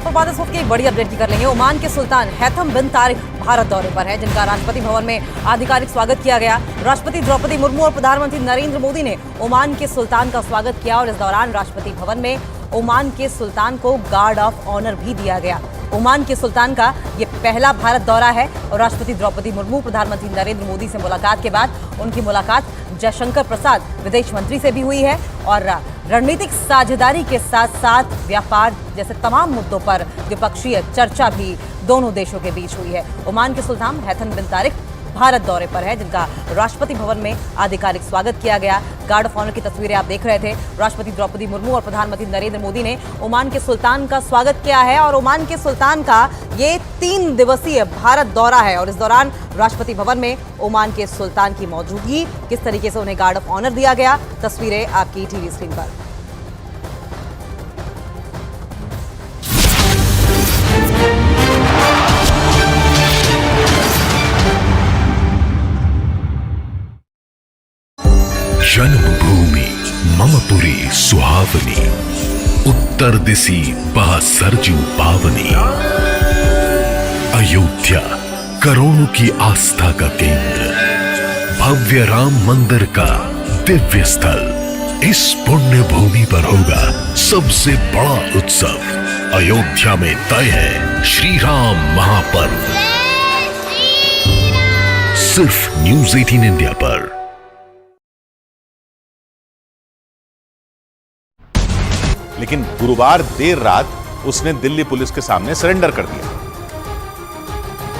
तो बाद इस वक्त की बड़ी अपडेट की कर लेंगे। ओमान के सुल्तान हैथम बिन तारिक भारत दौरे पर है, जिनका राष्ट्रपति भवन में आधिकारिक स्वागत किया गया। राष्ट्रपति द्रौपदी मुर्मू और प्रधानमंत्री नरेंद्र मोदी ने ओमान के सुल्तान का स्वागत किया और इस दौरान राष्ट्रपति भवन में ओमान के सुल्तान को गार्ड ऑफ ऑनर भी दिया गया। ओमान के सुल्तान का ये पहला भारत दौरा है और राष्ट्रपति द्रौपदी मुर्मू प्रधानमंत्री नरेंद्र मोदी से मुलाकात के बाद उनकी मुलाकात जयशंकर प्रसाद विदेश मंत्री से भी हुई है और रणनीतिक साझेदारी के साथ साथ व्यापार जैसे तमाम मुद्दों पर द्विपक्षीय चर्चा भी दोनों देशों के बीच हुई है। ओमान के सुल्तान हैथम बिन तारिक भारत दौरे पर है, जिनका राष्ट्रपति भवन में आधिकारिक स्वागत किया गया। गार्ड ऑफ ऑनर की तस्वीरें आप देख रहे थे। राष्ट्रपति द्रौपदी मुर्मू और प्रधानमंत्री नरेंद्र मोदी ने ओमान के सुल्तान का स्वागत किया है और ओमान के सुल्तान का ये 3 दिवसीय भारत दौरा है और इस दौरान राष्ट्रपति भवन में ओमान के सुल्तान की मौजूदगी, किस तरीके से उन्हें गार्ड ऑफ ऑनर दिया गया, तस्वीरें आपकी टीवी स्क्रीन पर। जन्मभूमि मम पुरी सुहावनी, उत्तर दिशि बह सरजू पावनी। अयोध्या करोड़ों की आस्था का केंद्र, भव्य राम मंदिर का दिव्य स्थल। इस पुण्य भूमि पर होगा सबसे बड़ा उत्सव। अयोध्या में तय है श्री राम महापर्व, सिर्फ न्यूज़ 18 इंडिया पर। लेकिन गुरुवार देर रात उसने दिल्ली पुलिस के सामने सरेंडर कर दिया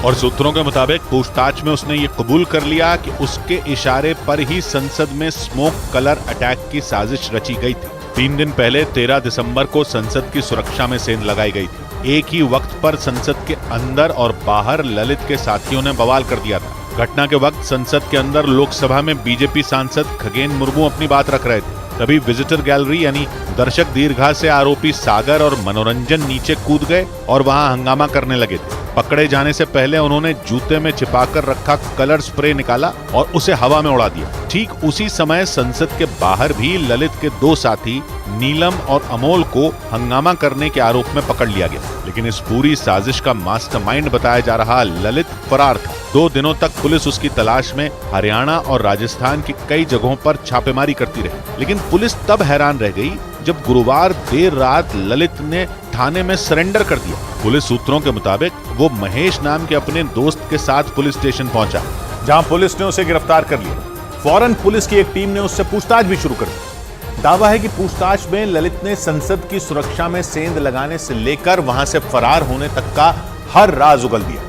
और सूत्रों के मुताबिक पूछताछ में उसने ये कबूल कर लिया कि उसके इशारे पर ही संसद में स्मोक कलर अटैक की साजिश रची गई थी। 3 दिन पहले 13 दिसंबर को संसद की सुरक्षा में सेंध लगाई गई थी। एक ही वक्त पर संसद के अंदर और बाहर ललित के साथियों ने बवाल कर दिया था। घटना के वक्त संसद के अंदर लोकसभा में बीजेपी सांसद खगेन मुर्मू अपनी बात रख रहे थे। तभी विजिटर गैलरी यानी दर्शक दीर्घा से आरोपी सागर और मनोरंजन नीचे कूद गए और वहां हंगामा करने लगे थे। पकड़े जाने से पहले उन्होंने जूते में छिपाकर रखा कलर स्प्रे निकाला और उसे हवा में उड़ा दिया। ठीक उसी समय संसद के बाहर भी ललित के 2 साथी नीलम और अमोल को हंगामा करने के आरोप में पकड़ लिया गया। लेकिन इस पूरी साजिश का मास्टरमाइंड बताया जा रहा ललित फरार था। 2 दिनों तक पुलिस उसकी तलाश में हरियाणा और राजस्थान की कई जगहों पर छापेमारी करती रही। लेकिन पुलिस तब हैरान रह गई जब गुरुवार देर रात ललित ने थाने में सरेंडर कर दिया। पुलिस सूत्रों के मुताबिक वो महेश नाम के अपने दोस्त के साथ पुलिस स्टेशन पहुंचा, जहां पुलिस ने उसे गिरफ्तार कर लिया। फौरन पुलिस की एक टीम ने उससे पूछताछ भी शुरू कर दी। दावा है कि पूछताछ में ललित ने संसद की सुरक्षा में सेंध लगाने से लेकर वहां से फरार होने तक का हर राज उगल दिया।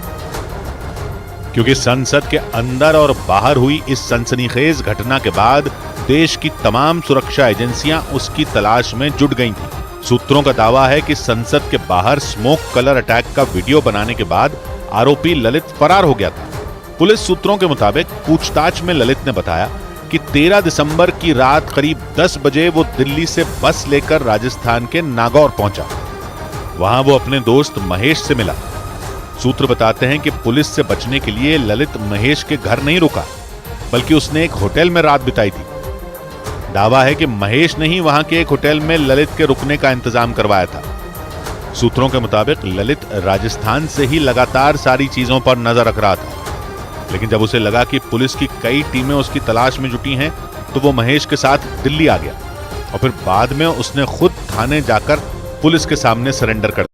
क्योंकि संसद के अंदर और बाहर हुई इस सनसनीखेज घटना के बाद देश की तमाम सुरक्षा एजेंसियां उसकी तलाश में जुट गई थीं। सूत्रों का दावा है कि संसद के बाहर स्मोक कलर अटैक का वीडियो बनाने के बाद आरोपी ललित फरार हो गया था। पुलिस सूत्रों के मुताबिक पूछताछ में ललित ने बताया कि 13 दिसंबर की रात करीब 10 बजे वो दिल्ली से बस लेकर राजस्थान के नागौर पहुंचा। वहां वो अपने दोस्त महेश से मिला। सूत्र बताते हैं कि पुलिस से बचने के लिए ललित महेश के घर नहीं रुका, बल्कि उसने एक होटल में रात बिताई थी। दावा है कि महेश ने ही वहां के एक होटल में ललित के रुकने का इंतजाम करवाया था। सूत्रों के मुताबिक ललित राजस्थान से ही लगातार सारी चीजों पर नजर रख रहा था। लेकिन जब उसे लगा कि पुलिस की कई टीमें उसकी तलाश में जुटी हैं, तो वो महेश के साथ दिल्ली आ गया और फिर बाद में उसने खुद थाने जाकर पुलिस के सामने सरेंडर कर